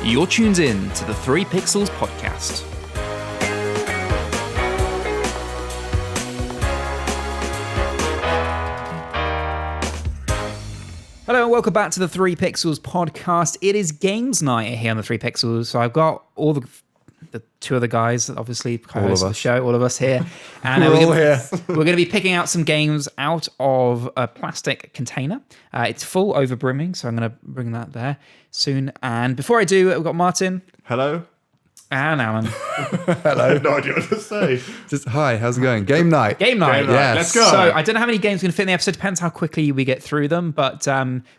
You're tuned in to the 3 Pixels podcast. Hello and welcome back to the 3 Pixels podcast. It is games night here on the 3 Pixels. So I've got all the two other guys that obviously co-host the show, all of us here. And we're going to be picking out some games out of a plastic container. It's full over brimming, so I'm going to bring that there soon. And before I do, we've got Martin. Hello. And Alan. Hello. I have no idea what to say. Just hi, how's it going? Game night. Game night. Yes. Let's go. So I don't know how many games are going to fit in the episode. Depends how quickly we get through them. But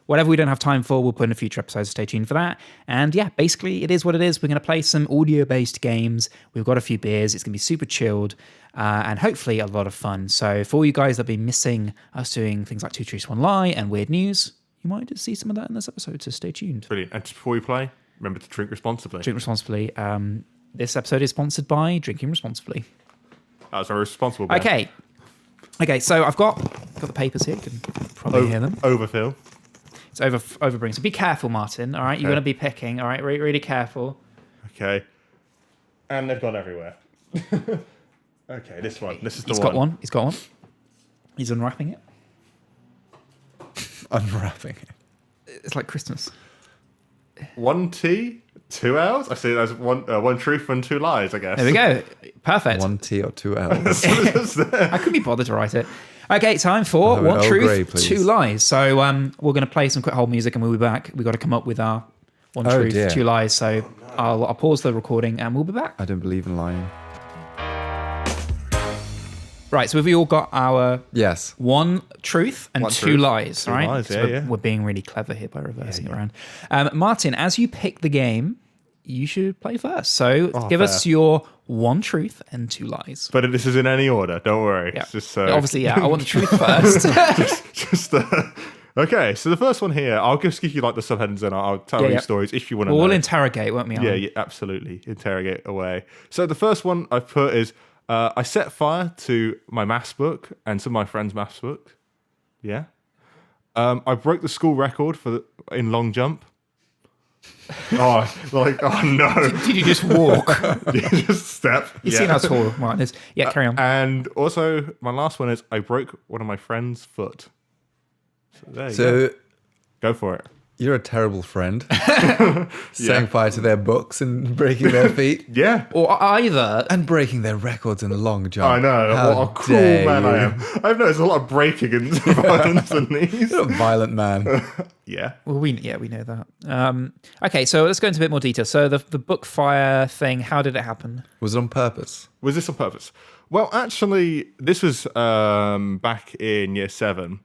whatever we don't have time for, we'll put in a future episodes. Stay tuned for that. And yeah, basically it is what it is. We're going to play some audio-based games. We've got a few beers. It's going to be super chilled and hopefully a lot of fun. So for all you guys that have been missing us doing things like 2 Truths, 1 Lie and weird news, you might just see some of that in this episode. So stay tuned. Brilliant. And just before we play, remember to drink responsibly. Drink responsibly. This episode is sponsored by Drinking Responsibly. That was very responsible. Ben. Okay. So I've got the papers here. You can probably hear them. Overfill. It's overbring. So be careful, Martin. All right, okay. You're going to be picking. All right, really careful. Okay. And they've gone everywhere. Okay, this one. This is the He's one. got one. He's got one. He's unwrapping it. Unwrapping it. It's like Christmas. 1 T, 2 L's. I see. There's one truth and 2 lies. I guess. There we go. Perfect. 1 T or 2 L's. I couldn't be bothered to write it. Okay, time for one truth, 2 lies. So we're going to play some quick hold music and we'll be back. We've got to come up with our one truth, dear. 2 lies. So I'll pause the recording and we'll be back. I don't believe in lying. Right, so we've all got our Yes. 1 truth and 2 lies, 2 right? lies, So yeah. we're being really clever here by reversing it around. Martin, as you pick the game, you should play first. So give us your 1 truth and 2 lies. But this is in any order. Don't worry. Yeah. It's just Obviously, yeah. I want the truth first. Okay, so the first one here, I'll just give you like the subheadings and I'll tell you stories if you want to know. We'll interrogate, won't we? Yeah, absolutely. Interrogate away. So the first one I've put is I set fire to my maths book and some of my friends' maths book. Yeah. I broke the school record in long jump. Oh no. Did you just walk? Just step. You've seen how tall Martin is. Yeah, carry on. And also, my last one is I broke one of my friend's foot. So there you So go. Go for it. you're a terrible friend. Setting fire to their books and breaking their feet. Yeah. Or either... And breaking their records in long jump. I know. How What a cruel dare man I you. am. I've noticed a lot of breaking and violence in these. You're a violent man. Yeah. Well, we know that. Okay, so let's go into a bit more detail. So the book fire thing, how did it happen? Was it on purpose? Was this on purpose? Well, actually, this was back in year 7.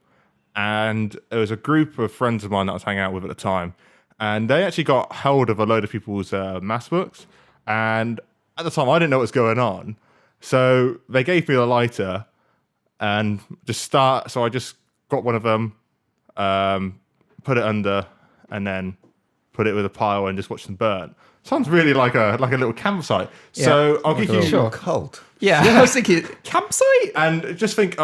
And there was a group of friends of mine that I was hanging out with at the time. And they actually got hold of a load of people's maths books. And at the time, I didn't know what was going on. So they gave me a lighter and so I just got one of them, put it under, and then put it with a pile and just watch them burn. Sounds really like a little campsite. Yeah. So I'll give you... Sure. Cult. Yeah, I was thinking, campsite? And just think,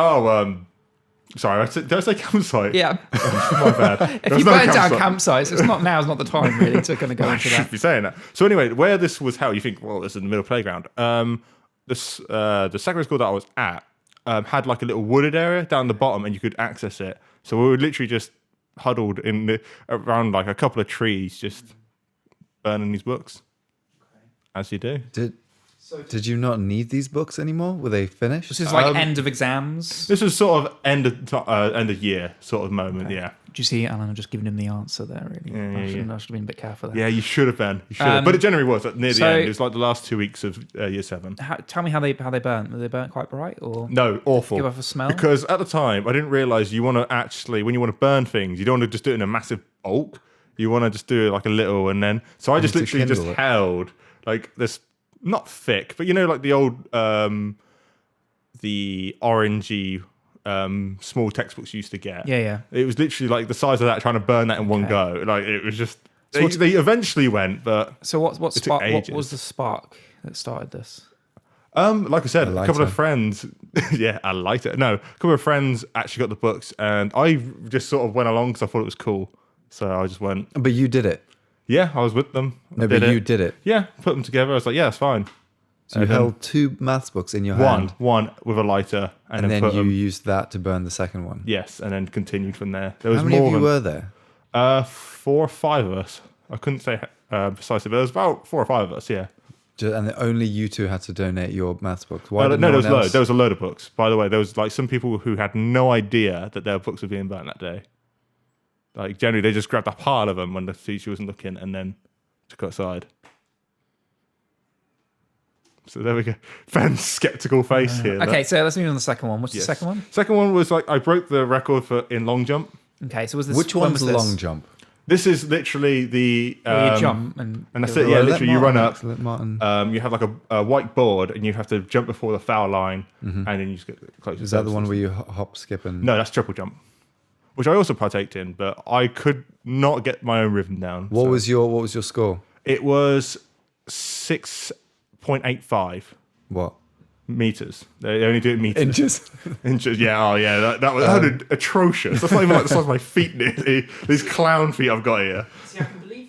sorry, did I say campsite? Yeah. My bad. If you burn down campsites, now's not the time really to kind of go I into should that. be saying that. So anyway, where this was held, you think, well, this is in the middle playground. The secondary school that I was at had like a little wooded area down the bottom, and you could access it. So we were literally just huddled around like a couple of trees, just burning these books, as you do. Did you not need these books anymore? Were they finished? This is like end of exams. This was sort of end of year sort of moment. Okay. Yeah. Do you see, Alan? I'm just giving him the answer there. Really, I should have been a bit careful there. Yeah, you should have been. But it generally was near the end. It was like the last 2 weeks of year 7. Tell me how they burnt. Were they burnt quite bright or no? Awful. Give off a smell. Because at the time, I didn't realize you want to actually, when you want to burn things, you don't want to just do it in a massive bulk. You want to just do it like a little, and then. So I just literally just held like this. Not thick, but you know, like the old, the orangey small textbooks you used to get. Yeah. It was literally like the size of that, trying to burn that in one go. Like it was just. So they eventually went, but so what was the spark that started this? Like I said, a couple of friends, a lighter. No, a couple of friends actually got the books, and I just sort of went along because I thought it was cool. So I just went. But you did it. Yeah, I was with them. I No, but did you it. did it. Yeah, put them together. I was like, yeah, it's fine. So you And then held 2 maths books in your hand, one with a lighter, and then put you them. used that to burn the second one. Yes, and then continued from there. There was How many more of you than were there? 4 or 5 of us. I couldn't say precisely, but there was about 4 or 5 of us. Yeah. And only you two had to donate your maths books. Why No, did there no was one else? there was a load of books. By the way, there was like some people who had no idea that their books were being burnt that day. Like generally, they just grabbed a pile of them when the teacher wasn't looking, and then took outside. So there we go. Ben's skeptical face here. Okay, so let's move on to the second one. What's Yes. the second one? Second one was like I broke the record in long jump. Okay, so was this Which when one's was this? long jump? This is literally the Where you jump and that's go it. Yeah, Well, let literally you run Martin- up. let Martin- You have like a white board, and you have to jump before the foul line, and then you just get close. Is that the one where you hop, skip, and... No, that's triple jump, which I also partaked in, but I could not get my own rhythm down. What so- was your score? It was 6.85 What? meters. They only do it in meters. Inches. Inches. Yeah. Oh, yeah. That was atrocious. That's not even like the size of my feet. These clown feet I've got here.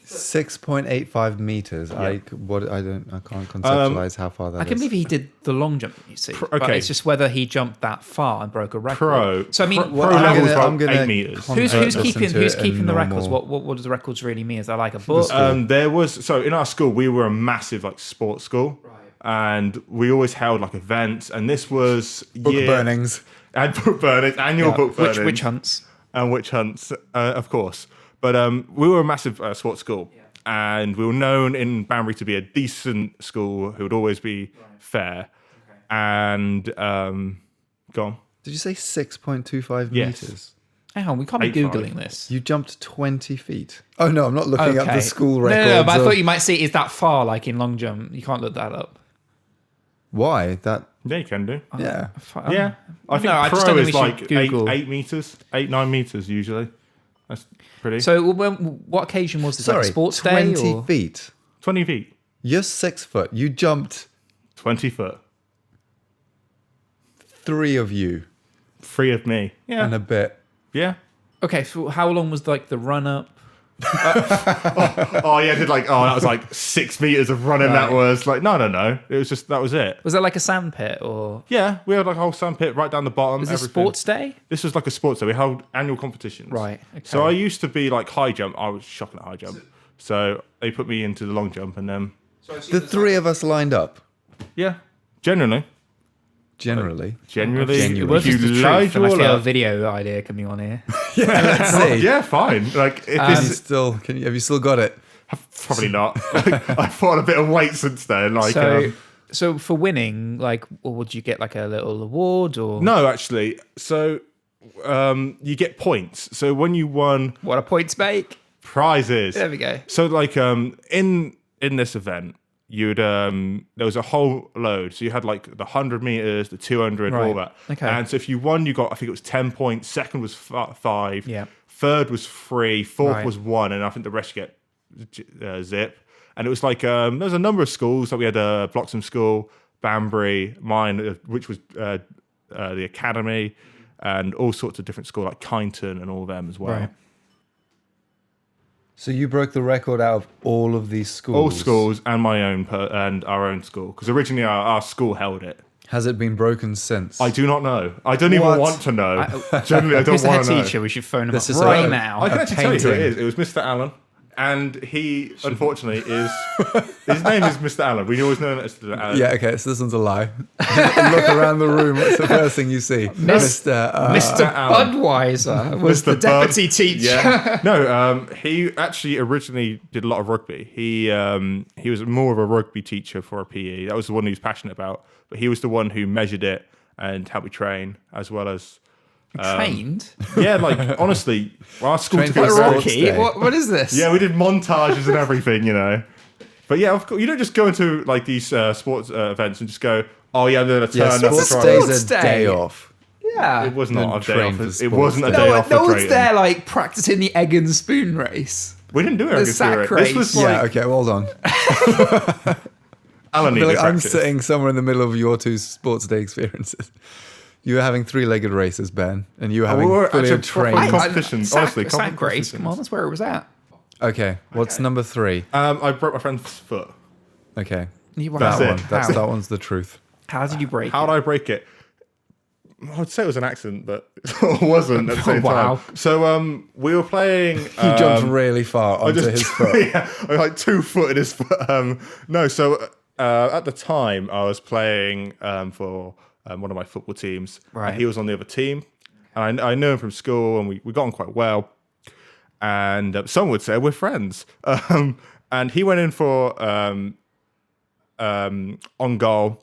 6.85 meters. I can't conceptualize how far that is. I can believe he did the long jump, you see. But okay. it's just whether he jumped that far and broke a record. Pro. So I mean, pro Well, I'm level is gonna- I'm about gonna 8 meters. who's listen keeping to it in the records? normal- What does the records really mean? Is that like a book? There was in our school we were a massive like sports school, and we always held like events. And this was Book burnings. and book burnings, annual book burnings, Witch hunts. and witch hunts, of course. But we were a massive sports school, and we were known in Banbury to be a decent school who would always be fair. And go on. Did you say 6.25 Yes. meters? Hang on, we can't be 8.5. Googling this. You jumped 20 feet. Oh, no, I'm not looking up the school records. No, but I of- thought you might see is that far, like in long jump. You can't look that up. Why? That... Yeah, you can do. Yeah. Yeah, I think I just pro don't think is we like should Google. 8 meters, 9 meters usually. That's pretty. So what occasion was this? Like Sorry, a sports day? 20 Or? feet. 20 feet, You're 6 foot. You jumped 20 foot, 3 of you 3 of me. Yeah, and a bit. yeah. Okay, so how long was like the run up? Oh yeah, that was like 6 meters of running. That was like no. It was just that was it. Was that like a sand pit or Yeah, we had like a whole sandpit right down the bottom. was this everything. sports day? This was like a sports day. We held annual competitions. Right, okay. So I used to be like high jump. I was shocking at high jump. So they put me into the long jump, and then The 3 of us lined up, yeah, generally. generally. Genuinely, What if if it's you the lied truth? And I you all feel a up. video idea coming on here. Let's see. Yeah, fine. Like if Have you this, still, have you still got it? probably not. I've put on a bit of weight since then. Like So for winning, like, or would you get like a little award or no, actually. So you get points. So when you won what a points make? prizes. There we go. So like in this event, you'd there was a whole load. So you had like the 100 meters, the 200, all Right. that. Okay. And so if you won, you got I think it was 10 points. Second was 5. Yeah. Third was 3. Fourth Right. was 1, and I think the rest you get zip. And it was like there was a number of schools. Like we had Bloxham School, Banbury, mine, which was the academy, and all sorts of different schools like Kyneton and all of them as well. Right. So you broke the record out of all of these schools. All schools and my own and our own school, because originally our school held it. Has it been broken since? I do not know. I don't even What? want to know. Generally, I don't Who's the head want to know. teacher? We should phone him This up is right a- now. I can actually tell you who it painting. is. It was Mr. Allen, and he unfortunately is. His name is Mr. Allen. We always know that as Mr. Allen. Yeah, okay, so this one's a lie. Look around the room. What's the first thing you see? Mr. Mr. Allen. Budweiser was Mr. the Bud. deputy teacher. Yeah. No, he actually originally did a lot of rugby. He was more of a rugby teacher for a PE. That was the one he was passionate about. But he was the one who measured it and helped me train, as well as Trained? yeah, like honestly, our school Trained took for it sports Rocky? day. What is this? Yeah, we did montages and everything, you know. But yeah, of course, you don't just go into like these sports events and just go, "Oh yeah, I'm gonna turn Yeah, up and sports try." day's Sports a day. day off. Yeah. It was Don't not a day train off. for It sports wasn't a day. day No, off no for one's training. there like practicing the egg and spoon race. We didn't do it. The against sack Europe. This was race. like Yeah, okay, well, hold on. Alan I feel needed like I'm practice. sitting somewhere in the middle of your two sports day experiences. You were having 3-legged races, Ben, and you were having we were fully actually proper trained. competitions, honestly, Sack race. competitions. Come on, that's where it was at. Okay, what's number 3? I broke my friend's foot. Okay, That's that it. one. That one's the truth. How did you break How it? did I break it? I'd say it was an accident, but it wasn't at the same Wow. time. So we were playing. He jumped really far onto his foot. Yeah, I like 2 foot in his foot. No, so at the time I was playing for one of my football teams, Right. and he was on the other team, and I knew him from school, and we got on quite well. And some would say we're friends. And he went in for on goal,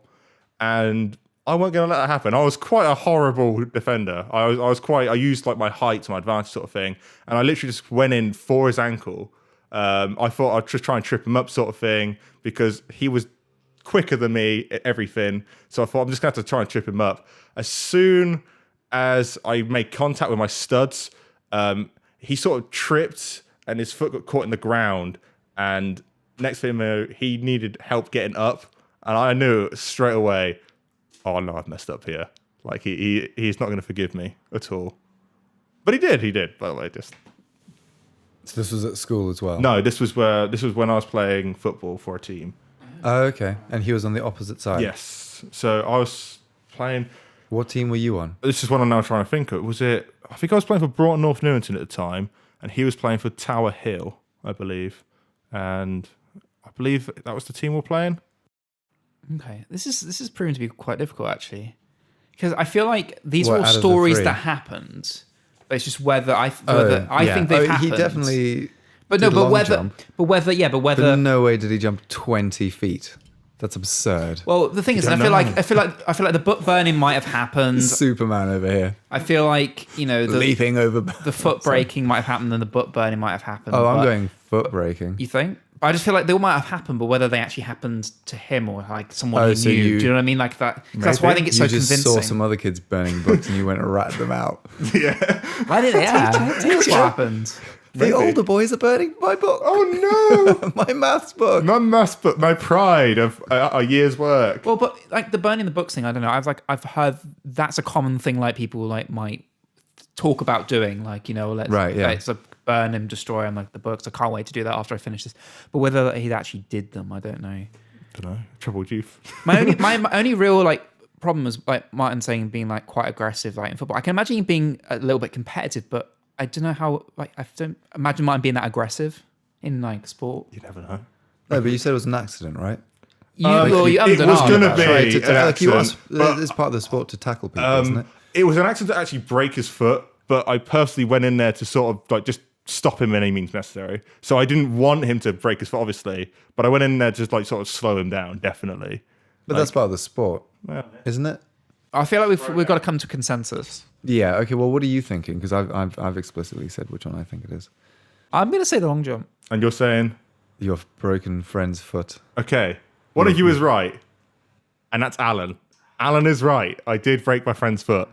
and I wasn't going to let that happen. I was quite a horrible defender. I used like my height to my advantage sort of thing. And I literally just went in for his ankle. I thought I'd just try and trip him up sort of thing because he was quicker than me at everything. So I thought I'm just going to have to try and trip him up. As soon as I made contact with my studs, he sort of tripped and his foot got caught in the ground. And next thing you know, he needed help getting up. And I knew straight away, oh no, I've messed up here. Like he's not going to forgive me at all. But he did, by the way. Just So this was at school as well? no, this was when I was playing football for a team. Oh, okay. And he was on the opposite side? Yes. So I was playing. What team were you on? This is what I'm now trying to think of. I think I was playing for Broughton North Newington at the time, and he was playing for Tower Hill, I believe. And I believe that was the team we were playing. Okay, this is proven to be quite difficult actually, because I feel like these What, are all out of the stories 3? that happened. But it's just whether I Yeah. think they've happened. He definitely. But no, did but long whether, jump. but whether, But no way did he jump 20 feet. That's absurd. Well, the thing is, I don't feel know. like the book burning might have happened. Superman over here. I feel like the Leaping over. the foot breaking might have happened, and the book burning might have happened. Oh, I'm but- going foot breaking. You think? I just feel like they all might have happened, but whether they actually happened to him or like someone Oh, he so knew. you- Do you know what I mean? Like that. 'Cause that's why I think it's You so just convincing. saw some other kids burning books and you went and ratted them out. Yeah. Why did it? Yeah, that's what happened. The older boys are burning my book. Oh no! My maths book. My maths book, my pride of a year's work. Well, but like the burning the books thing, I don't know. I've heard that's a common thing. Like people like might talk about doing. Like Right, yeah. let's burn and destroy them like the books. I can't wait to do that after I finish this. But whether he actually did them, I don't know. Don't know. Troubled youth. My only real like problem was like Martin saying being like quite aggressive like in football. I can imagine him being a little bit competitive, but I don't know how. Like I don't imagine Martin being that aggressive in like sport. You never know. No, but you said it was an accident, right? You, it haven't done was all going to that. be Right, to- an like you accident, but, it's part of the sport to tackle people, isn't it? it was an accident to actually break his foot, but I personally went in there to sort of like just stop him in any means necessary. So I didn't want him to break his foot, obviously, but I went in there to just like sort of slow him down, definitely. But that's part of the sport, Yeah. isn't it? I feel like we've got to come to consensus. Yeah. Okay. Well, what are you thinking? Because I've explicitly said which one I think it is. I'm going to say the long jump. And you're saying, Your broken friend's foot. okay, one of you is right, and that's Alan. Alan is right. I did break my friend's foot.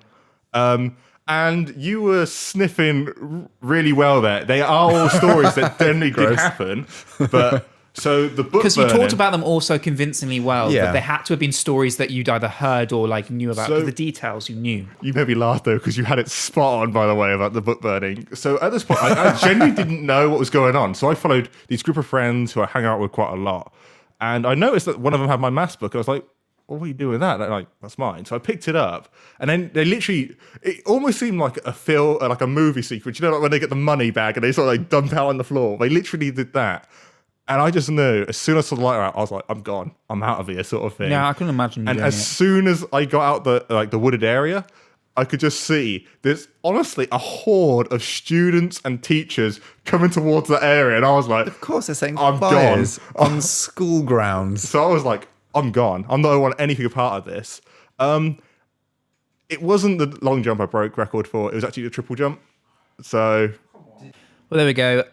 And you were sniffing really well there. They are all stories that definitely did Gross. happen. But so the book Because you burning, talked about them all so convincingly well Yeah. that they had to have been stories that you'd either heard or like knew about. So- the details you knew. you made me laugh though because you had it spot on, by the way, about the book burning. So at this point, I genuinely didn't know what was going on. So I followed these group of friends who I hang out with quite a lot, and I noticed that one of them had my maths book. I was like, "What are you doing with that?" They're like, "That's mine." So I picked it up, and then they literally, it almost seemed like like a movie sequence. You know, like when they get the money bag and they sort of like dump out on the floor. They literally did that. And I just knew, as soon as I saw the light out, I was like, I'm gone. I'm out of here, sort of thing. Yeah, I couldn't imagine you And doing as it. soon as I got out the wooded area, I could just see there's honestly a horde of students and teachers coming towards that area. And I was like, Of course, they're setting I'm fires gone. on school grounds. so I was like, I'm gone. I'm not going to want anything a part of this. It wasn't the long jump I broke record for. It was actually the triple jump. So Well, there we go.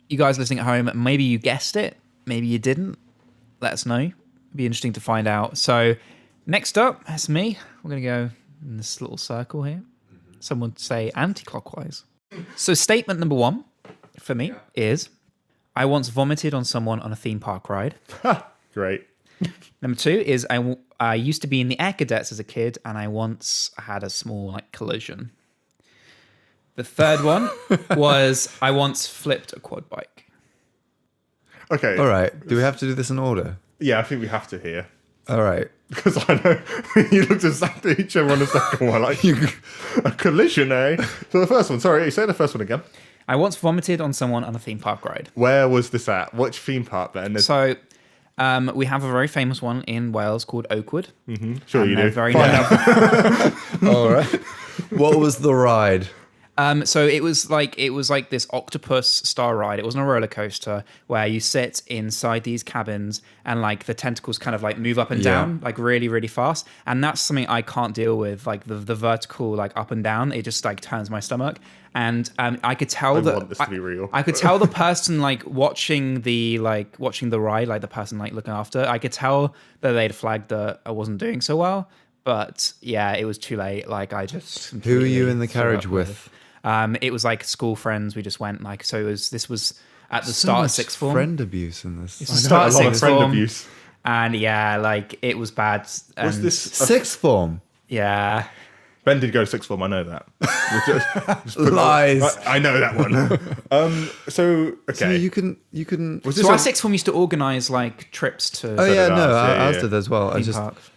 You guys listening at home, maybe you guessed it, maybe you didn't. Let us know. It'd be interesting to find out. So, next up, that's me. We're going to go in this little circle here. Some would say anti-clockwise. So, statement number 1 for me is, I once vomited on someone on a theme park ride. great. Number 2 is, I used to be in the Air Cadets as a kid, and I once had a small like collision. The third one was, I once flipped a quad bike. Okay. All right. Do we have to do this in order? Yeah, I think we have to here. All right. Because I know you looked exactly at each other on the second one, like a collision, eh? So the first one, sorry, say the first one again. I once vomited on someone on a theme park ride. Where was this at? Which theme park then? So we have a very famous one in Wales called Oakwood. Sure and you they're do. very Find known- out. All right. What was the ride? So it was like this octopus star ride. It wasn't a roller coaster where you sit inside these cabins and like the tentacles kind of like move up and down like really really fast. And that's something I can't deal with. Like the vertical like up and down, it just like turns my stomach. And I could tell that want this to be real. I could tell the person like watching the ride, like the person like looking after. I could tell that they'd flagged that I wasn't doing so well. But yeah, it was too late. Like I just Who were you in the threw carriage up with? It was like school friends. We just went like, so this was at the So start of much sixth form. friend abuse in this. It's the start of a lot of sixth friend form. abuse. And yeah, like it was bad. And Was this Sixth form. Yeah. Ben did go to sixth form, I know that. Just put- Lies. I know that one. So okay. So you can. was So this our a, sixth form used to organise like trips to Oh yeah, did no, ours, I yeah. did as well. I theme just parks.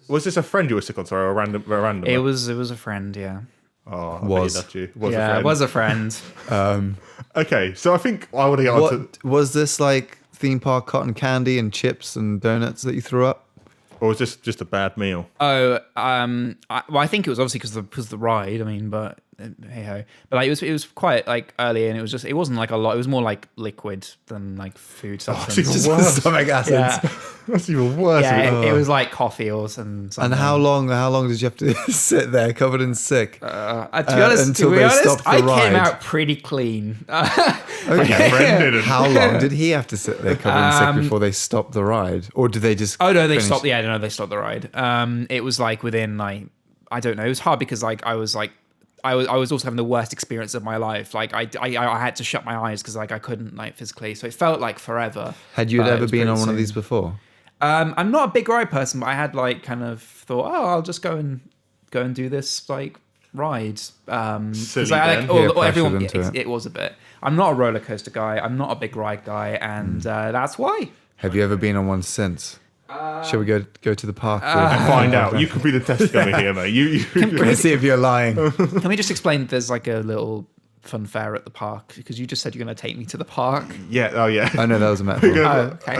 was this a friend you were sick on, sorry, or a random? It was a friend, yeah. Oh, I bet Was. you loved you. Was a Yeah, friend. it was a friend. Okay, so I think I want to get on to what was this like theme park cotton candy and chips and donuts that you threw up? or was this just a bad meal? I think it was obviously because of the ride. I mean, but hey ho. But like it was quite like early, and it wasn't like a lot. It was more like liquid than like food substance. even Just worse. stomach acids. Yeah, That's even worse. yeah. It was like coffee or something. And how long did you have to sit there covered in sick? To be honest, until they stopped the I ride. came out pretty clean. Yeah, friend didn't. How long did he have to sit there covered in sick before they stopped the ride? Or did they just Oh no, they finish? stopped. Yeah, no, they stopped the ride. It was like within like I don't know. It was hard because like I was also having the worst experience of my life. Like I had to shut my eyes because like I couldn't like physically. So it felt like forever. Had you but it ever was been pretty on one of soon. these before? I'm not a big ride person, but I had like kind of thought, oh, I'll just go and do this like ride. 'Cause Silly I, Ben. like, or Peer everyone, pressured into it. it was a bit. I'm not a roller coaster guy. I'm not a big ride guy, and that's why. Have you ever been on one since? Shall we go to the park? Find out. You can be the test dummy here, mate. You Let's see if you're lying. Can we just explain that there's like a little fun fair at the park? Because you just said you're going to take me to the park. yeah. Oh yeah. I know that was a metaphor. Oh, okay.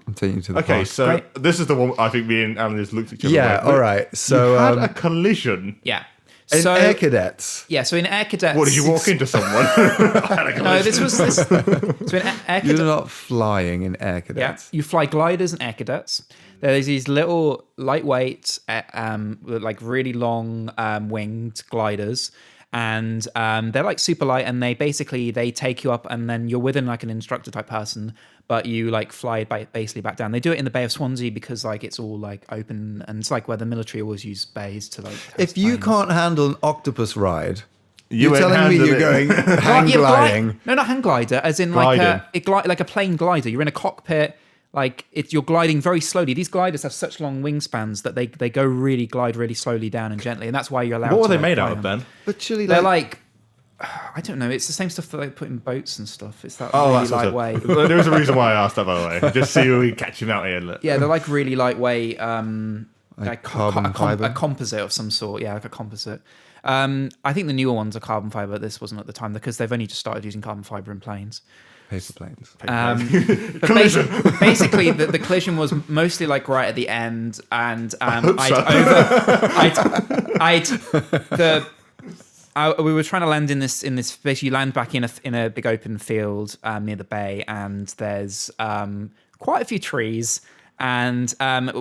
I'm taking you to the Okay, park. so Great. this is the one I think me and Alan just looked at each other. Yeah, like, all right. So you had a collision. Yeah. in So Air Cadets. yeah, so in Air Cadets. What did you walk into someone? I had a No, collision. this was this. So in Air You're Cadets. not flying in Air Yeah, Cadets. you fly gliders and Air Cadets. There's these little lightweight, with like really long winged gliders, and they're like super light. And they take you up, and then you're within like an instructor type person, but you like fly basically back down. They do it in the Bay of Swansea because like it's all like open, and it's like where the military always use bays to like. If test you planes. can't handle an octopus ride, You you're ain't telling me handling you're it. going hang Yeah, gliding. No, not hang glider, as in like Gliding. like a plane glider. You're in a cockpit, like you're gliding very slowly. These gliders have such long wingspans that they glide really slowly down and gently, and that's why you're allowed. What were to, they like, made fly out of, them. Ben? But surely, They're like, like I don't know. It's the same stuff that they put in boats and stuff. It's that Oh, really that's lightweight. There was a reason why I asked that, by the way. Just see who we catch him out here. Look. Yeah, they're like really lightweight. Like carbon fiber? a composite of some sort. Yeah, like a composite. I think the newer ones are carbon fiber. This wasn't at the time because they've only just started using carbon fiber in planes. paper planes. But basically, the collision was mostly like right at the end, and we were trying to land in this basically you land back in a big open field near the bay, and there's quite a few trees. And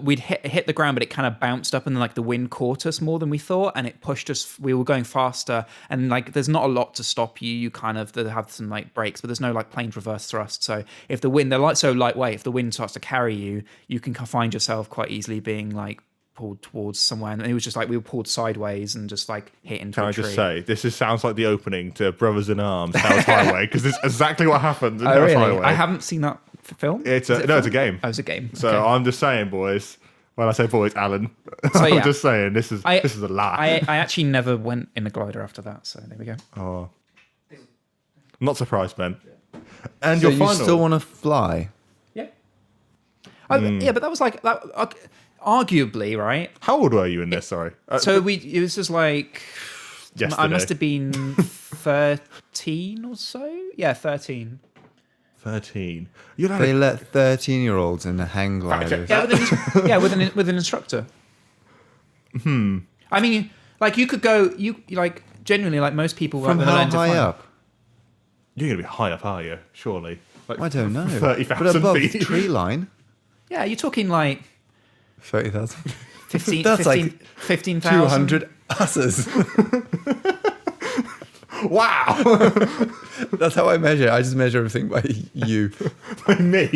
we'd hit the ground, but it kind of bounced up, and then like the wind caught us more than we thought, and it pushed us. We were going faster, and like there's not a lot to stop you. You kind of have some like brakes, but there's no like plane reverse thrust. So if the wind, they're like so lightweight, if the wind starts to carry you, you can find yourself quite easily being like pulled towards somewhere. And it was just like we were pulled sideways and just like hit into Can a I tree. just say, this sounds like the opening to Brothers in Arms, Hell's Highway, because it's exactly what happened in Oh, Hell's really? Highway. I haven't seen that film. It's Is it no, it's a film? game. Oh, it's a game. So Okay. I'm just saying, boys. When I say boys, Alan, So, I'm yeah. just saying this is a lie. I actually never went in a glider after that. So there we go. Oh, I'm not surprised, Ben. And So your you final. still want to fly? Yeah. Yeah, but that was like that. Arguably, right? How old were you in this? Sorry. So it was just like Yesterday. I must have been 13 or so. Yeah, 13. 13. You're They let 13-year-olds in the hang gliders. Yeah, with an instructor. I mean, like you could go. You like genuinely like most people. From when they how learn to high fly- up? You're going to be high up, are you? Surely. Like I don't know. 30,000 but above feet. tree line, Yeah, you're talking like 30,000. 15, That's 15, like 15,000. 200 asses. Wow. That's how I measure. I just measure everything by you. By me.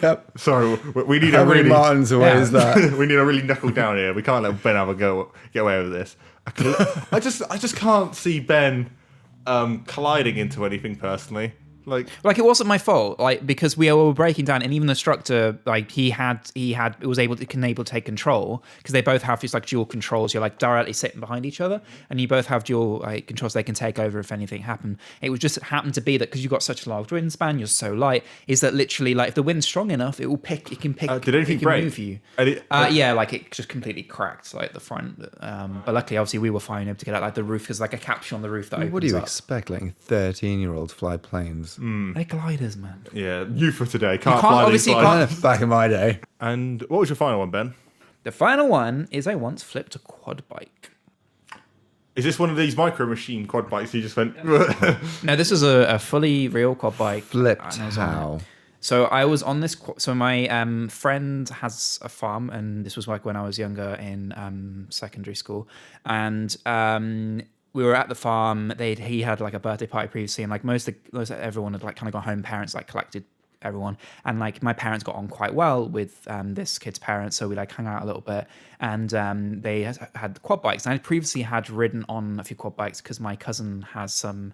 Yep. Sorry, we need How a many really... Martins away is that? we need to really knuckle down here. We can't let Ben have a go, get away with this. I just can't see Ben colliding into anything personally. Like Like it wasn't my fault, like because we were breaking down, and even the instructor, like he was able to take control because they both have these like dual controls. You're like directly sitting behind each other, and you both have dual like controls. They can take over if anything happened. It was just happened to be that because you got such a large wingspan, you're so light. Is that literally like if the wind's strong enough, it will pick. It can pick. did anything it can break? move you. Yeah, Like it just completely cracked like the front. But luckily, obviously, we were fine able to get out like the roof. There's like a capsule on the roof that opens What do you up. expect, letting 13-year-olds fly planes? They're gliders, man. Yeah, you for today. Can't can't- fly obviously these you flies. can't- Back in my day. And what was your final one, Ben? The final one is I once flipped a quad bike. Is this one of these micro machine quad bikes you just went... No, this is a fully real quad bike. Flipped And I was on it. how? So I was on this. So my friend has a farm, and this was like when I was younger in secondary school, and we were at the farm. He had like a birthday party previously, and like most everyone had like kind of gone home. Parents like collected everyone, and like my parents got on quite well with this kid's parents, so we like hung out a little bit, and they had quad bikes. And I previously had ridden on a few quad bikes because my cousin has some.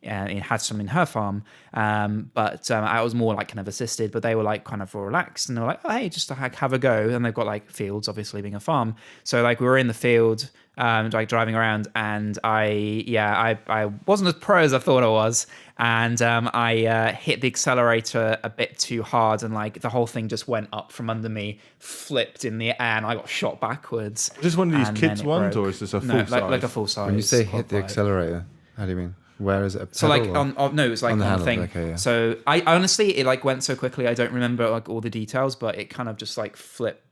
It had some in her farm, but I was more like kind of assisted. But they were like kind of relaxed, and they were like, "Oh, hey, just to have a go." And they've got like fields, obviously being a farm. So like we were in the field, like driving around, and I wasn't as pro as I thought I was, and I hit the accelerator a bit too hard, and like the whole thing just went up from under me, flipped in the air, and I got shot backwards. Is this one of these And kids then it ones, broke. or is this a full No, size? like a full size. When you say quad hit the bike. accelerator, how do you mean? Where is it? A So like pedal or- no, it was like On on the the handle, thing. okay, yeah. So I honestly, it like went so quickly, I don't remember like all the details, but it kind of just like flipped.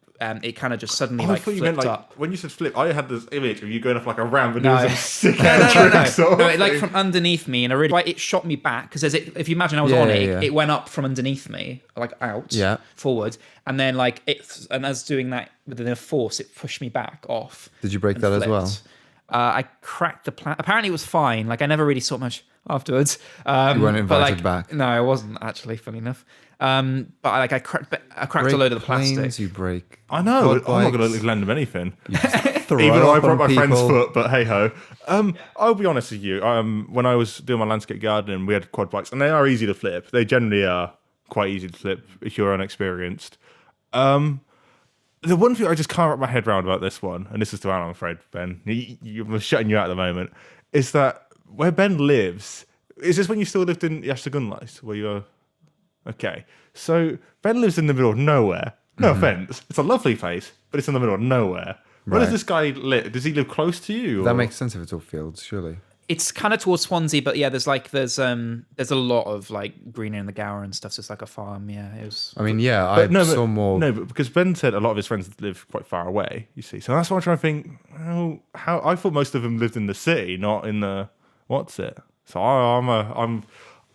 It kind of just suddenly I like thought you flipped meant like up. when you said flip. I had this image of you going off like a ramp and No. doing some sick No, trick sort of No, it, like thing. from underneath me, and I really like it shot me back because if you imagine I was Yeah, on yeah, it, yeah. it went up from underneath me, like out, Yeah. forward, and then like and as doing that with enough force, it pushed me back off. Did you break and that as well? flipped. I cracked the plan. Apparently, it was fine. Like I never really saw much afterwards. You weren't but, invited like, back. No, I wasn't actually. Funny enough. But like I cracked a Break load of the planes, plastic. You break. I know. quad I'm not going bikes. to lend them anything. Throw Even though I up broke on my friend's people. foot, but hey ho. I'll be honest with you. When I was doing my landscape gardening, we had quad bikes, and they are easy to flip. They generally are quite easy to flip if you're unexperienced. The one thing I just can't wrap my head around about this one, and this is to Alan, I'm afraid, Ben. I'm shutting you out at the moment. Is that where Ben lives? Is this when you still lived in Yashtagunlais, where you're? Okay, so Ben lives in the middle of nowhere. No offense, it's a lovely place, but it's in the middle of nowhere. Where does Right. this guy live? Does he live close to you? That or- makes sense if it's all fields, surely. It's kind of towards Swansea, but yeah, there's a lot of like greenery in the Gower and stuff. So it's like a farm. Yeah, it was. I mean, yeah, I saw more. No, but because Ben said a lot of his friends live quite far away. You see, so that's why I'm trying to think. How I thought most of them lived in the city, not in the what's it. So I'm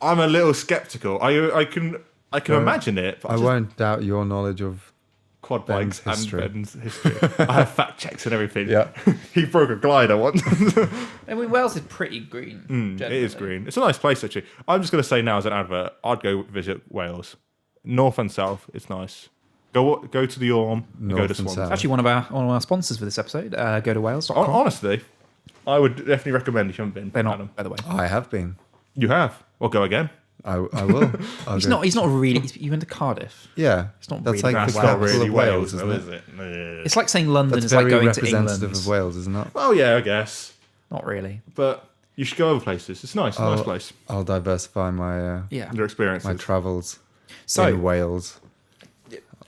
a little skeptical. I can imagine it. But I won't doubt your knowledge of. quad Ben's bikes history. and Ben's history. I have fact checks and everything. Yeah. He broke a glider once. I mean, Wales is pretty green. It is green. It's a nice place actually. I'm just going to say now as an advert, I'd go visit Wales, north and south. It's nice. Go to the Orme. And go North to and Swansea. south. Actually, one of our sponsors for this episode. Go to Wales. Honestly, I would definitely recommend if you haven't been. They're not, Adam. by the way. I have been. You have. Well, go again. I will. I'll He's go. not. He's not really. You went to Cardiff. Yeah, It's not that's really like that the well. capital of Wales, though, isn't it? is it? It's like saying London That's is like very going to representative England. of Wales, isn't it? Oh yeah, I guess. Not really. But You should go other places. It's nice. Nice place. I'll diversify my Yeah. Your experiences. my travels So- in Wales.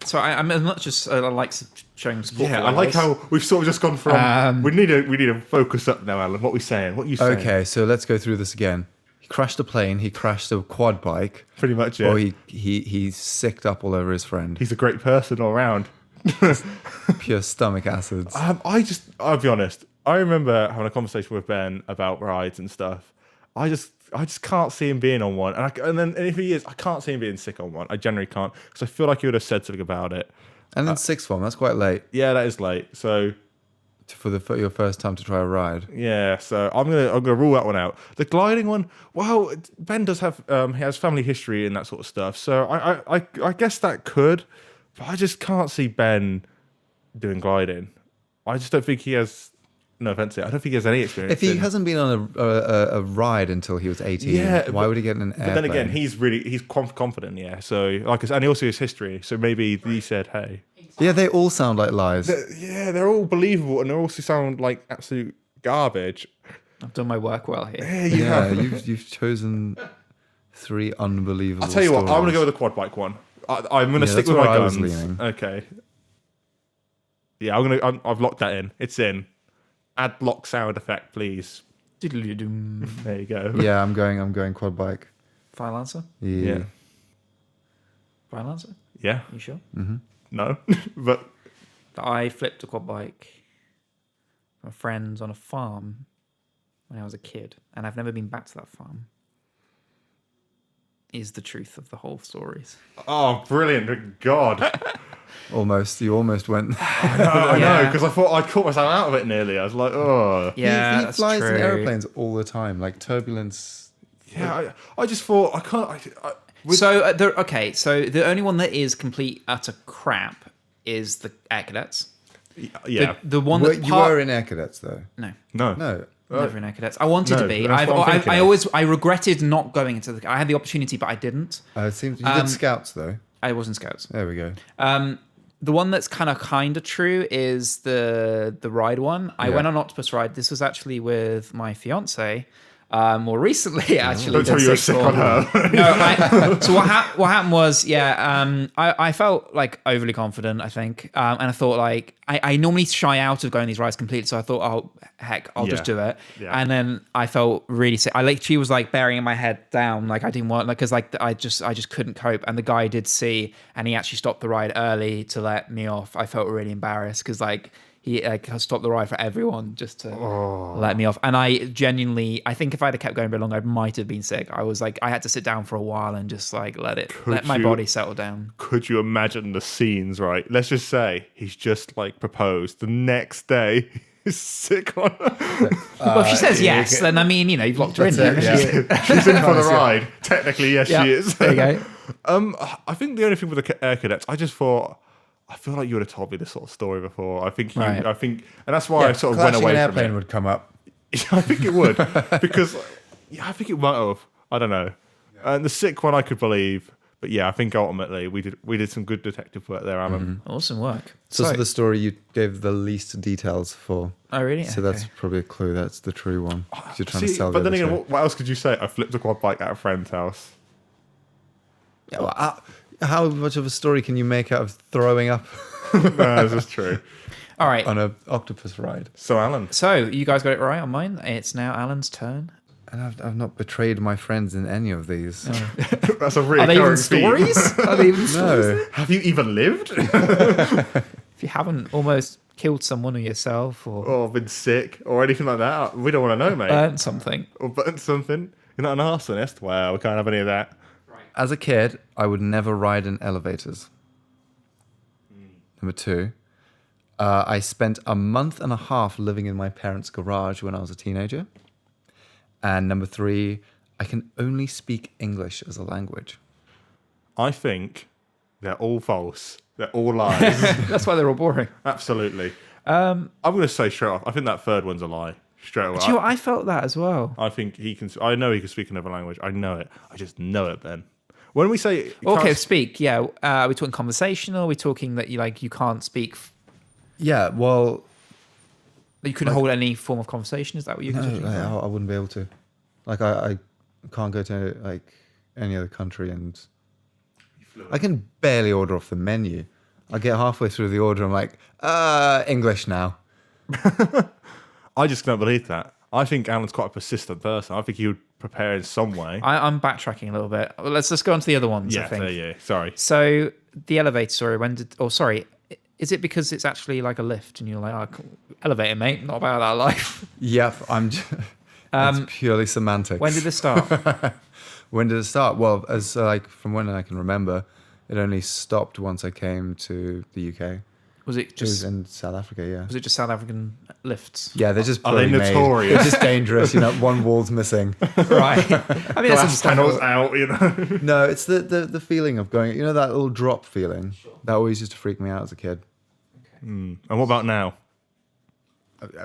So I'm not just like showing support. Yeah, for I like Wales. how we've sort of just gone from. We need to focus up now, Alan. What are we saying? What are you saying? Okay, so let's go through this again. He crashed a plane. He crashed a quad bike. Pretty much, yeah. Or he sicked up all over his friend. He's a great person all around. Pure stomach acids. I'll be honest. I remember having a conversation with Ben about rides and stuff. I just can't see him being on one. And if he is, I can't see him being sick on one. I generally can't, because I feel like he would have said something about it. And then sixth form, that's quite late Yeah, that is late. So for your first time to try a ride. yeah, so I'm gonna rule that one out. The gliding one, well, Ben does have he has family history and that sort of stuff. So I guess that could, but I just can't see Ben doing gliding. I just don't think he has. No offense, I don't think he has any experience. If he hasn't been on a ride until he was 18, why would he get in an airplane? But then again, he's confident, yeah. So like, and he also has history. So maybe he said, "Hey, Yeah, they all sound like lies. they're all believable, and they also sound like absolute garbage." I've done my work well here. Yeah, you Yeah, have. you've chosen 3 unbelievable. I'll tell you what, I'm going to stories. go with the quad bike one. I'm going to Yeah, stick that's with where my I was guns. leaning. Okay. Yeah, I've locked that in. It's in. Add block sound effect, please. Doodle-doo-doom. There you go. Yeah, I'm going quad bike. Final answer? Yeah. Final answer? Yeah. You sure? No. But That I flipped a quad bike from friends on a farm when I was a kid, and I've never been back to that farm. Is the truth of the whole stories. oh, brilliant! Good God. You almost went. I know, Yeah. because I thought I caught myself out of it nearly. I was like, oh. Yeah, he that's flies true. in airplanes all the time, like turbulence. Yeah, I just thought I can't. So the only one that is complete utter crap is the Air Cadets. Yeah. The one that You were in Air Cadets though. no. No. Never in Air Cadets. I wanted to No, be. that's what I'm thinking of. I regretted not going into the. I had the opportunity, but I didn't. It seems you did scouts though. I was in Scouts. There we go. The one that's kind of true is the ride one. I Yeah. went on Octopus ride. This was actually with my fiance. More recently, actually. Don't tell than you were sixth sick on form. her. No, so what happened was, I felt like overly confident, I think. And I thought like, I normally shy out of going these rides completely. So I thought, oh, heck, I'll just do it. Yeah. And then I felt really sick. She was like burying my head down. Like I didn't want, like, cause like I just couldn't cope. And the guy did see, and he actually stopped the ride early to let me off. I felt really embarrassed because like, he stopped the ride for everyone just to let me off. And I think if I'd have kept going a bit longer, I might have been sick. I was like, I had to sit down for a while and just like let my body settle down. Could you imagine the scenes, right? Let's just say he's just like proposed. The next day, he's sick on her. Well, if she says yes, then I mean, you've locked her in. That's it, haven't you? She's in for the ride. Technically, yes, Yeah, she is. there you go. I think the only thing with the Air Cadets, I feel like you would have told me this sort of story before. Right. And that's why I sort of went Crashing away an from airplane it. would come up. I think it would, because I think it might have. I don't know. And the sick one I could believe, but yeah, I think ultimately we did some good detective work there, Alan. Awesome work. So this is the story you gave the least details for. Oh, really? So that's probably a clue. That's the true one. 'Cause you're trying to See, sell. but the then other again, story. what else could you say? I flipped a quad bike at a friend's house. Yeah, well, how much of a story can you make out of throwing up No, this is true. All right. on an octopus ride? So, Alan, So you guys got it right on mine. It's now Alan's turn. And I've not betrayed my friends in any of these. that's a really Are they even stories? Are they even stories? No. Have you even lived? If you haven't almost killed someone or yourself or or been sick or anything like that? We don't want to know, mate. burnt something. Or burnt something? You're not an arsonist? Well, we can't have any of that. As a kid, I would never ride in elevators. Number 2, I spent a month and a half living in my parents' garage when I was a teenager. And number 3, I can only speak English as a language. I think they're all false. They're all lies. That's why they're all boring. Absolutely. I'm going to say straight off, I think that third one's a lie. Straight away. Do you know what? I felt that as well. I think he can. I know he can speak another language. I know it. I just know it, Ben. When we say you Okay, can't- speak. Yeah. Are we talking conversational? Are we talking that you can't speak? Yeah, well, You couldn't hold any form of conversation? Is that what you're no, talking about? I wouldn't be able to. Like I can't go to like any other country, and I can barely order off the menu. I get halfway through the order, I'm like, English now. I just can't believe that. I think Alan's quite a persistent person. I think he would prepare in some way. I'm backtracking a little bit. Let's just go on to the other ones. I Yeah, think. yeah. Sorry. So the elevator story. Is it because it's actually like a lift and you're like, oh, elevator, mate? Not about that life. Yep, it's purely semantics. When did this start? When did it start? Well, as like from when I can remember, it only stopped once I came to the UK. Was it It was just in South Africa, yeah. was it just South African lifts? Yeah, they're just Are they poorly made. notorious? They're just dangerous. One wall's missing. Right. I mean, that's Glass panels understandable. out, No, it's the feeling of going. That little drop feeling. That always used to freak me out as a kid. And what about now?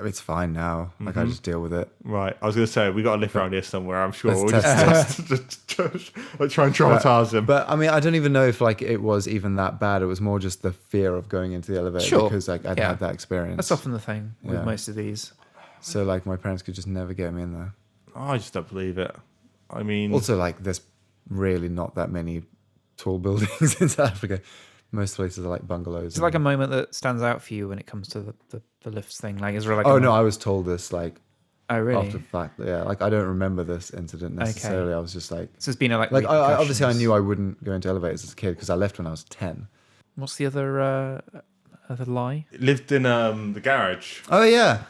It's fine now. Like I just deal with it. Right. I was going to say, we got a lift around here somewhere, I'm sure. Let's We'll test just like, try and traumatize them. But I mean, I don't even know if like it was even that bad. It was more just the fear of going into the elevator Sure. because like I'd Yeah. had that experience. That's often the thing with Yeah. most of these. So like my parents could just never get me in there. I just don't believe it. I mean, Also, like there's really not that many tall buildings in South Africa. Most places are like bungalows. Is it like a moment that stands out for you when it comes to the lifts thing? Like, is there like? Oh no, I was told this like Oh really? after the fact. Yeah, like I don't remember this incident necessarily. I was just like, So there's been a, like I obviously I repercussions. knew I wouldn't go into elevators as a kid because I left when I was 10. What's the other lie? lived in the garage. Oh yeah,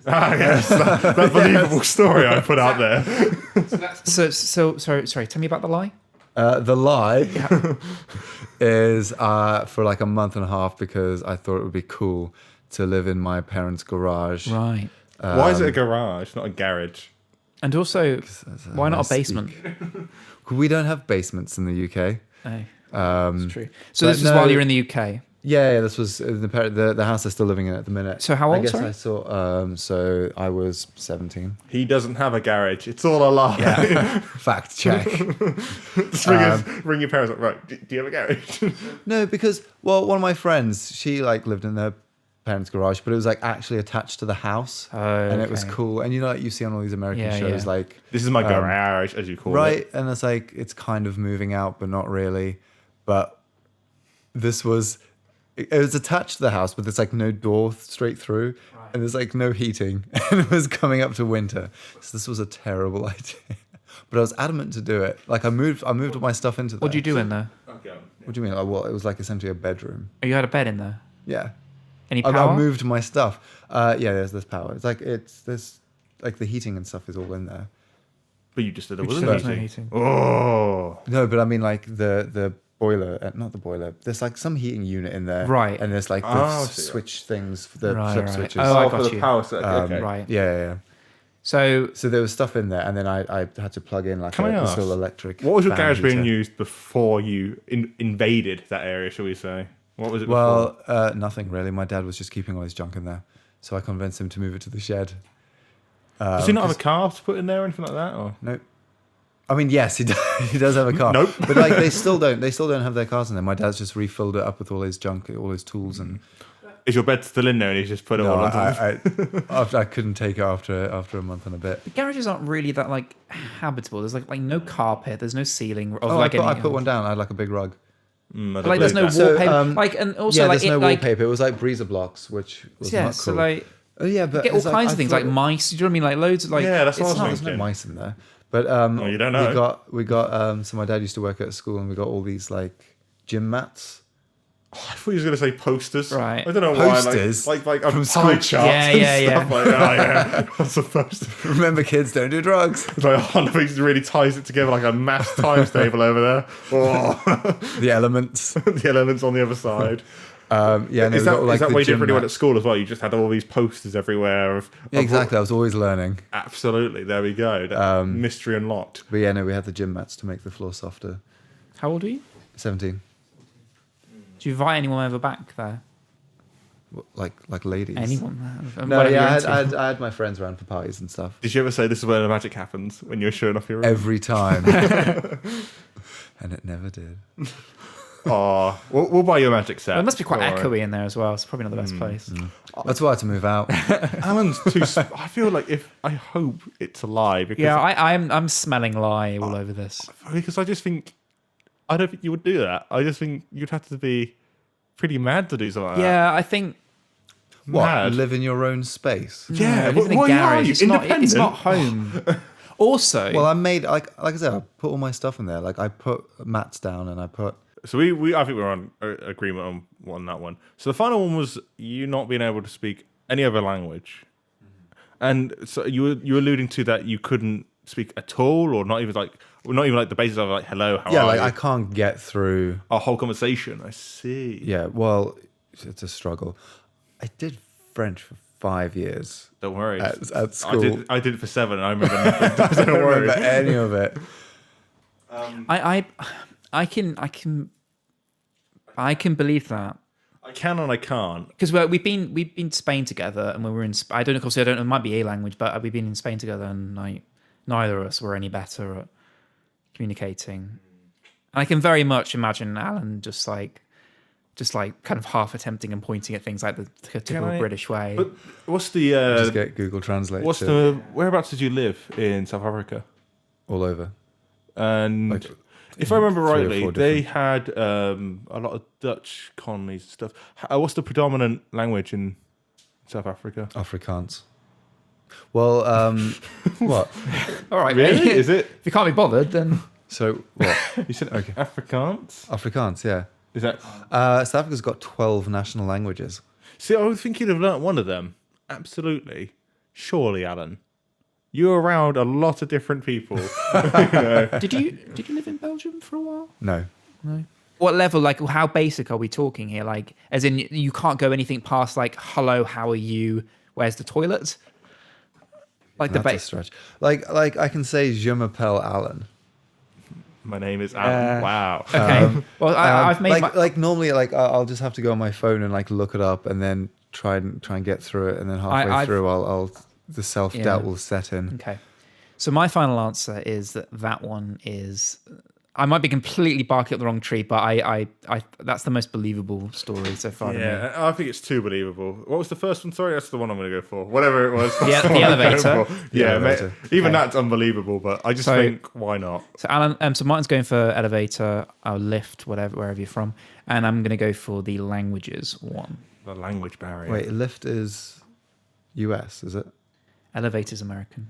Yes, that believable story I put out there. So sorry. Tell me about the lie. the lie is for like a month and a half because I thought it would be cool to live in my parents' garage. Right. Why is it a garage, not a garage? And also, why not a I basement? We don't have basements in the UK. Oh, it's true. So but this was no- while you're in the UK. Yeah, this was the house they're still living in at the minute. So how I old, guess sorry? I saw. So I was 17. He doesn't have a garage. It's all a lie. Fact check. Just ring your parents up. Right, do you have a garage? No, because one of my friends, she like lived in their parents' garage, but it was like actually attached to the house, and it was okay. cool. And like you see on all these American Yeah, shows, yeah. like This is my garage, as you call it. right, and it's like it's kind of moving out, but not really. But this was. It was attached to the house, but there's like no door straight through, and there's like no heating, and it was coming up to winter. So this was a terrible idea. But I was adamant to do it. Like I moved all my stuff into there. What do you do in there? Okay. What do you mean? Like, well, it was like essentially a bedroom. Oh, you had a bed in there. Yeah. Any I power? moved my stuff. Yeah, there's power. There's like the heating and stuff is all in there. But you just said there You just wasn't said there was no heating. heating. Oh. No, but I mean like the boiler, not the boiler. There's like some heating unit in there, Right. And there's like the I see. switch things, for the Right, flip right. switches. Oh, I for got the you. power circuit. Okay. Right. Yeah. So So there was stuff in there, and then I had to plug in like Can I a ask, little electric. What was your fan garage being heater. used before you invaded that area, shall we say? What was it before? Well, nothing really. My dad was just keeping all his junk in there, so I convinced him to move it to the shed. Does he not have a car to put in there or anything like that? Or? Nope. I mean, yes, he does, he does have a car. Nope. But like, they still don't have their cars in there. My dad's just refilled it up with all his junk, all his tools, and Is your bed still in there and he's just put it all no, onto I couldn't take it after a month and a bit. the garages aren't really that like habitable. There's like no carpet. There's no ceiling. Of Oh, like I any, put one down. I had like a big rug. Like there's no So, wallpaper. um, like and also yeah, like there's no it, like wallpaper. It was like breezer blocks, which was yeah. not cool. So like oh yeah, but you get all it's like, kinds I of things thought- like mice. Do you know what I mean? Like loads of like Yeah, that's what I it's was not- There's no thinking. mice in there. But you don't know. We got so my dad used to work at a school, and we got all these like gym mats. I thought he was going to say posters. Right. I don't know Posters? why. Like a From pie school. chart. Yeah, and yeah, stuff like that. Yeah. I'm supposed to. Remember, kids, don't do drugs. It's like, oh, no, he really ties it together like a mass times table over there. Oh, The elements. the elements on the other side. Yeah, no, Is we that, got, like, is that the way gym different to what at mats. school as well? You just had all these posters everywhere. Yeah, exactly. I was always learning. Absolutely. There we go. That mystery unlocked. But yeah, no, we had the gym mats to make the floor softer. How old are you? 17. Do you invite anyone over back there? Like ladies. Anyone there? No, Whatever yeah, you're into. I had my friends around for parties and stuff. Did you ever say this is where the magic happens when you're showing off your room? Every time. And it never did. Oh, we'll buy you a magic set. It must be quite Don't worry. echoey in there as well. It's probably not the best place. That's why I had to move out. Alan's too. I feel like I hope it's a lie because Yeah, I'm smelling lie all over this. I just think I don't think you would do that. I just think you'd have to be pretty mad to do something like that. Yeah, I think. What? Mad. Live in your own space? Yeah, I live in a what are garage. you? It's not Independent? home. Also, Well, I made like I said, I put all my stuff in there. Like I put mats down and I put. So we I think we're on agreement on that one. So the final one was you not being able to speak any other language, and so you were alluding to that you couldn't speak at all, or not even like the basis of like hello, how Yeah, are like you? I can't get through. A whole conversation. I see. Yeah, well, it's a struggle. I did French for 5 years Don't worry. at school. I did it for 7. And I remember nothing. I Don't don't worry. remember any of it. I can believe that. I can and I can't. Because we've been to Spain together, and when we were in I don't know, obviously I don't know, it might be a language, but we've been in Spain together, and like neither of us were any better at communicating. And I can very much imagine Alan just like kind of half attempting and pointing at things like the typical British way. But what's the Just get Google Translate. what's to the whereabouts did you live in South Africa? all over? And Like, if I remember 3 or rightly, 4 they had a lot of Dutch colonies and stuff. What's the predominant language in South Africa? Afrikaans. Well, what? All right, Really? mate. Is it? If you can't be bothered, then So what? You said Afrikaans? Afrikaans, yeah. Is that? South Africa's got 12 national languages. See, I would think you'd have learnt one of them. Absolutely. Surely, Alan. You're around a lot of different people. did you live in Belgium for a while? No. What level? Like, how basic are we talking here? Like, as in, you can't go anything past like, "Hello, how are you? Where's the toilet?" Like the That's a base. stretch. Like I can say je m'appelle Alan. My name is Alan. Wow. Okay. Well, I've made like normally like I'll just have to go on my phone and like look it up and then try and get through it, and then halfway I've- through I'll the self doubt Yeah. will set in. Okay. So my final answer is that one is. I might be completely barking up the wrong tree, but I that's the most believable story so far. To me. Yeah, I think it's too believable. What was the first one? Sorry, that's the one I'm going to go for. Whatever it was. Yeah, that's the one I'm going elevator. for. The Yeah, elevator. even Okay. that's unbelievable, but I just So- think, why not? So Alan, so Martin's going for elevator, or lift, wherever you're from, and I'm going to go for the languages one. The language barrier. Wait, lift is US, is it? Elevator's American.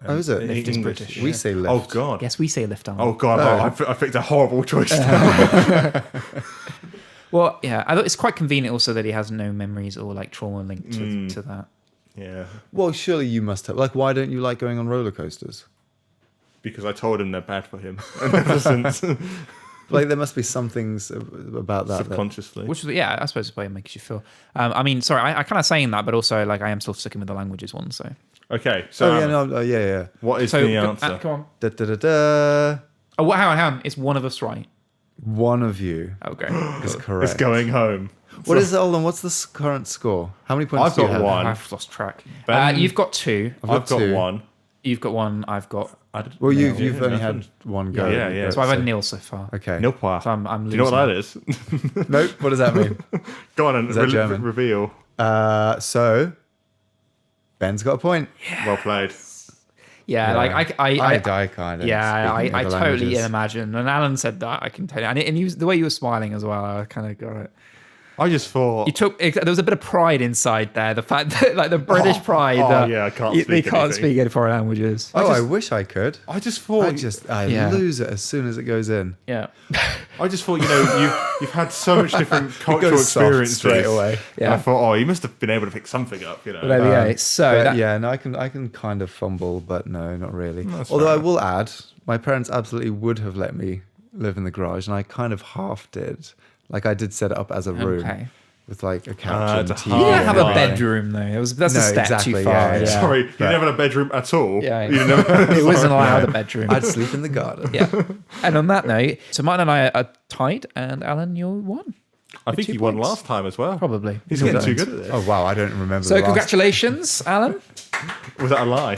Oh, is it? Lift is English, British. We say lift. Oh, God. Yes, we say lift. Alan. Oh, God. Oh. I picked a horrible choice. Well, yeah, I thought it's quite convenient also that he has no memories or like trauma linked to that. Yeah. Well, surely you must have. Like, why don't you like going on roller coasters? Because I told him they're bad for him. And ever since, Like, there must be some things about that. subconsciously. Which, yeah, I suppose the way it makes you feel. I mean, sorry, I kind of saying that, but also like I am still sticking with the languages one. So, Okay, so Oh, yeah, Alan, no, yeah. what is so the answer? come on. Da, da, da, da. Oh, hang on. It's one of us, right? One of you Okay. is correct. It's going home. What is it? Hold on, what's the current score? How many points I've do you got have? one. I've lost track. Ben- You've got 2. I've I've got 2. one. You've got 1. I've got. Well, No, you've only nothing. had one go. Yeah. So I've had nil so far. Okay. No point. So I'm Do you know what losing. that is? Nope. What does that mean? Go on and Is that German? reveal. So Ben's got a point. Well played. Yeah, Yeah. like I kind of. yeah, I speaking other totally languages. imagine. And Alan said that, I can tell you. And you, the way you were smiling as well, I kind of got it. I just thought. You took there was a bit of pride inside there. The fact that like the British pride. that yeah, I can't they speak can't anything. speak any foreign languages. Oh, I wish I could. I just thought. I Yeah. lose it as soon as it goes in. Yeah, I just thought. You've had so much different cultural goes soft experiences straight away. Yeah. I thought, you must have been able to pick something up. but there we go. So But that, yeah, no, I can kind of fumble, but no, not really. That's Although fair I will add, my parents absolutely would have let me live in the garage, and I kind of half did. Like I did set it up as a room Okay. with like a couch and it's a TV. You didn't have a Yeah. bedroom though. That's a No, step exactly, too far. yeah, Yeah. Sorry, you But- didn't have a bedroom at all. Yeah. You didn't have, It wasn't allowed No. a bedroom. I'd sleep in the garden. Yeah. And on that note, so Martin and I are tied, and Alan, you won. I think 2 you won points. last time as well. Probably. He's getting too good at this. Oh wow, I don't remember. So the last- congratulations, Alan. Was that a lie?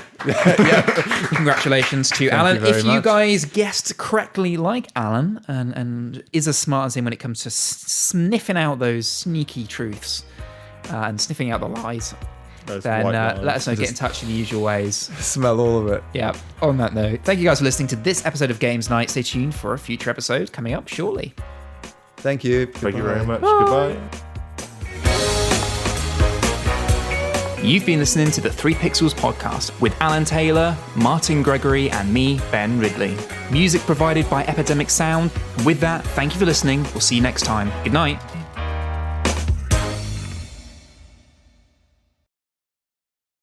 Congratulations to Alan. very If you much. guys guessed correctly like Alan and is as smart as him when it comes to sniffing out those sneaky truths and sniffing out the lies, Those then white lies. let us know. Get in touch in the usual ways. Smell all of it. Yeah. On that note, thank you guys for listening to this episode of Games Night. Stay tuned for a future episode coming up shortly. Thank you. Thank you very Goodbye. much. Goodbye. You've been listening to the 3 Pixels podcast with Alan Taylor, Martin Gregory, and me, Ben Ridley. Music provided by Epidemic Sound. With that, thank you for listening. We'll see you next time. Good night.